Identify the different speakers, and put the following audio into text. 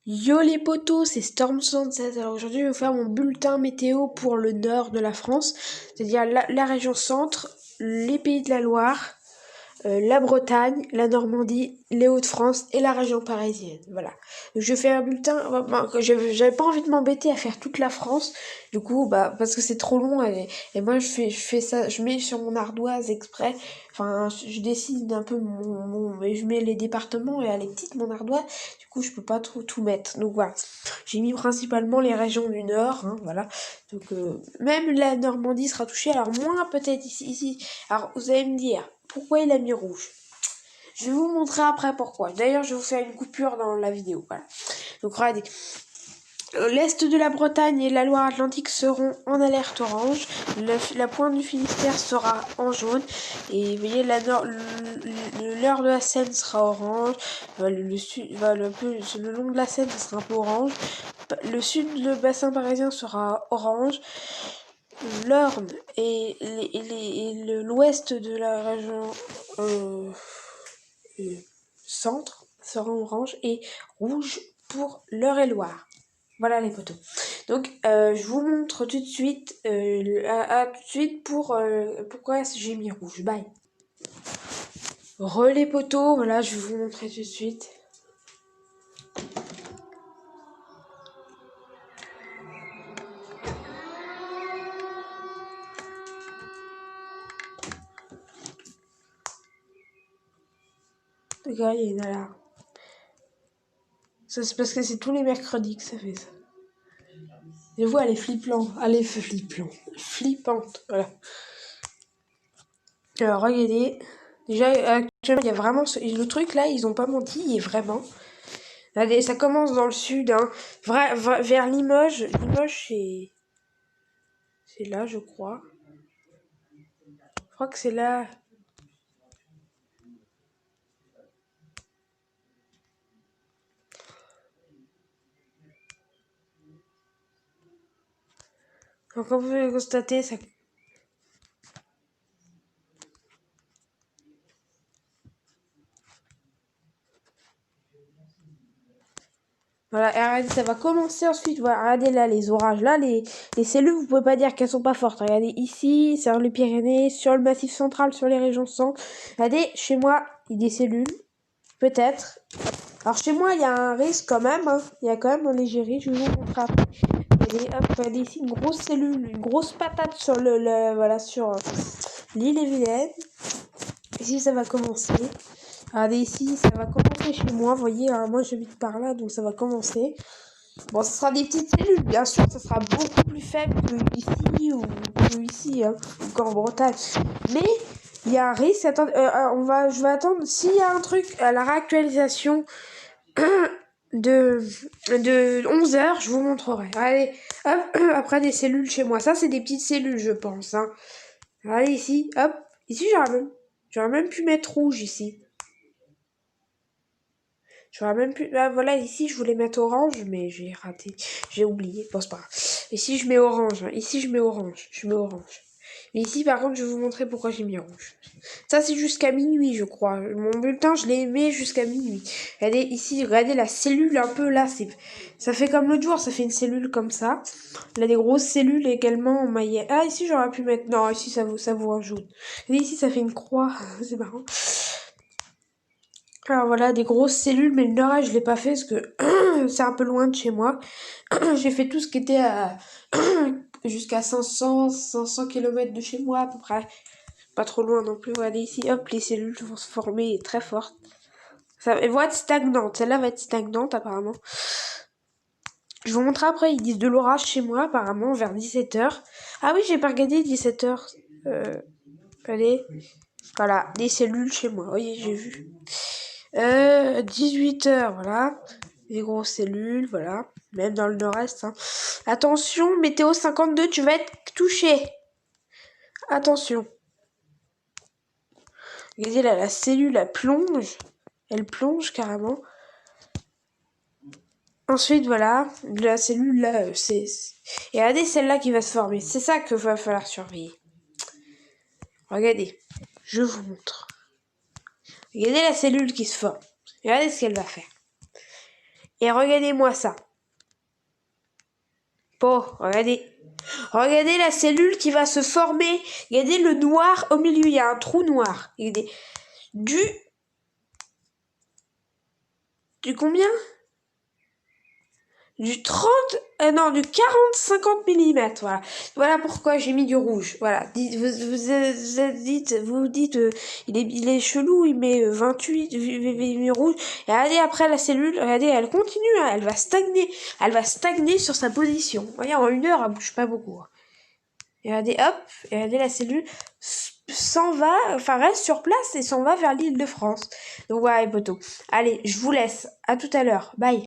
Speaker 1: Yo les potos, c'est Storm67. Alors aujourd'hui, je vais vous faire mon bulletin météo pour le nord de la France, c'est-à-dire la région centre, les Pays de la Loire, la Bretagne, la Normandie, les Hauts-de-France et la région parisienne. Voilà. Donc je fais un bulletin. J'avais pas envie de m'embêter à faire toute la France. Du coup, parce que c'est trop long et moi je fais ça. Je mets sur mon ardoise exprès. Enfin, je décide un peu mais je mets les départements et elle est petite mon ardoise. Du coup, je peux pas tout mettre. Donc voilà. J'ai mis principalement les régions du nord. Hein, voilà. Donc même la Normandie sera touchée. Alors moins peut-être ici. Alors vous allez me dire. Pourquoi il a mis rouge? Je vais vous montrer après pourquoi. D'ailleurs, je vais vous faire une coupure dans la vidéo. Voilà. Donc, regardez. L'est de la Bretagne et la Loire-Atlantique seront en alerte orange. La pointe du Finistère sera en jaune. Et vous voyez, l'heure de la Seine sera orange. Le long de la Seine, ça sera un peu orange. Le sud, le bassin parisien sera orange. L'Orne et l'ouest de la région centre sera orange et rouge pour l'Eure-et-Loire. Voilà les potos. Donc je vous montre tout de suite, tout de suite pour pourquoi j'ai mis rouge. Bye. Les potos, voilà, je vais vous montrer tout de suite. Regarde, il y a une alarme. Ça c'est parce que c'est tous les mercredis que ça fait ça. Et vous, elle est flippante. Flippante. Voilà. Alors, regardez. Déjà, actuellement, il y a vraiment... Le truc, là, ils ont pas menti, il est vraiment... Allez, ça commence dans le sud, hein. Vers Limoges. Limoges, c'est là, je crois. Je crois que c'est là... Donc, comme vous pouvez le constater, ça... Voilà, et regardez, ça va commencer ensuite. Voilà, regardez là, les orages. Là, les cellules, vous pouvez pas dire qu'elles sont pas fortes. Regardez ici, sur les Pyrénées, sur le Massif central, sur les régions centre. Regardez, chez moi, il y a des cellules. Peut-être. Alors, chez moi, il y a un risque quand même. Hein. Il y a quand même un léger risque. Je vais vous montrer après. Regardez ici, une grosse cellule, une grosse patate sur voilà, sur l'île et Vilaine. Ici, ça va commencer. Regardez ici, ça va commencer chez moi. Vous voyez, hein, moi j'habite par là, donc ça va commencer. Bon, ce sera des petites cellules, bien sûr, ça sera beaucoup plus faible que ici ou que ici, hein, ou qu'en Bretagne. Mais il y a un risque. Attendez, je vais attendre. S'il y a un truc à la réactualisation de 11h, je vous montrerai. Allez, hop, après des cellules chez moi. Ça, c'est des petites cellules, je pense. Hein. Allez, ici, hop. Ici, j'aurais même pu mettre rouge, ici. J'aurais même pu... Ah, voilà, ici, je voulais mettre orange, mais j'ai raté. J'ai oublié. Bon, c'est pas grave. Ici, je mets orange. Hein. Ici, je mets orange. Je mets orange. Mais ici, par contre, je vais vous montrer pourquoi j'ai mis rouge. Ça, c'est jusqu'à minuit, je crois. Mon bulletin, je l'ai mis jusqu'à minuit. Regardez, ici, regardez la cellule un peu là. Ça fait comme l'autre jour, ça fait une cellule comme ça. Il a des grosses cellules également en maillet. Ah, ici, j'aurais pu mettre... Non, ici, ça vaut un jaune. Regardez, ici, ça fait une croix. C'est marrant. Alors voilà, des grosses cellules, mais le nord, je l'ai pas fait parce que c'est un peu loin de chez moi. J'ai fait tout ce qui était jusqu'à 500 km de chez moi à peu près. Pas trop loin non plus. Regardez ici, hop, les cellules vont se former très fortes. Elles vont être stagnantes. Celle-là va être stagnante apparemment. Je vous montre après, ils disent de l'orage chez moi apparemment vers 17h. Ah oui, j'ai pas regardé 17h. Allez, voilà, des cellules chez moi. Oui, j'ai vu. 18h, voilà. Des grosses cellules, voilà. Même dans le nord-est. Hein. Attention, météo 52, tu vas être touché. Attention. Regardez là, la cellule, elle plonge. Elle plonge carrément. Ensuite, voilà. La cellule, là, c'est... Et regardez celle-là qui va se former. C'est ça qu'il va falloir surveiller. Regardez. Je vous montre. Regardez la cellule qui se forme. Regardez ce qu'elle va faire. Et regardez-moi ça. Bon, regardez. Regardez la cellule qui va se former. Regardez le noir au milieu, il y a un trou noir. Regardez. Du combien? Du 30, non, du 40-50 mm, voilà. Voilà pourquoi j'ai mis du rouge, voilà. Vous dites, il est chelou, il met 28, il met rouge. Et regardez après la cellule, regardez, elle continue, hein, elle va stagner sur sa position. Vous voyez, en 1 heure, elle bouge pas beaucoup. Hein. Et regardez, hop, et regardez la cellule s'en va, enfin reste sur place et s'en va vers l'Île-de-France. Donc voilà les potos. Allez, je vous laisse, à tout à l'heure, bye.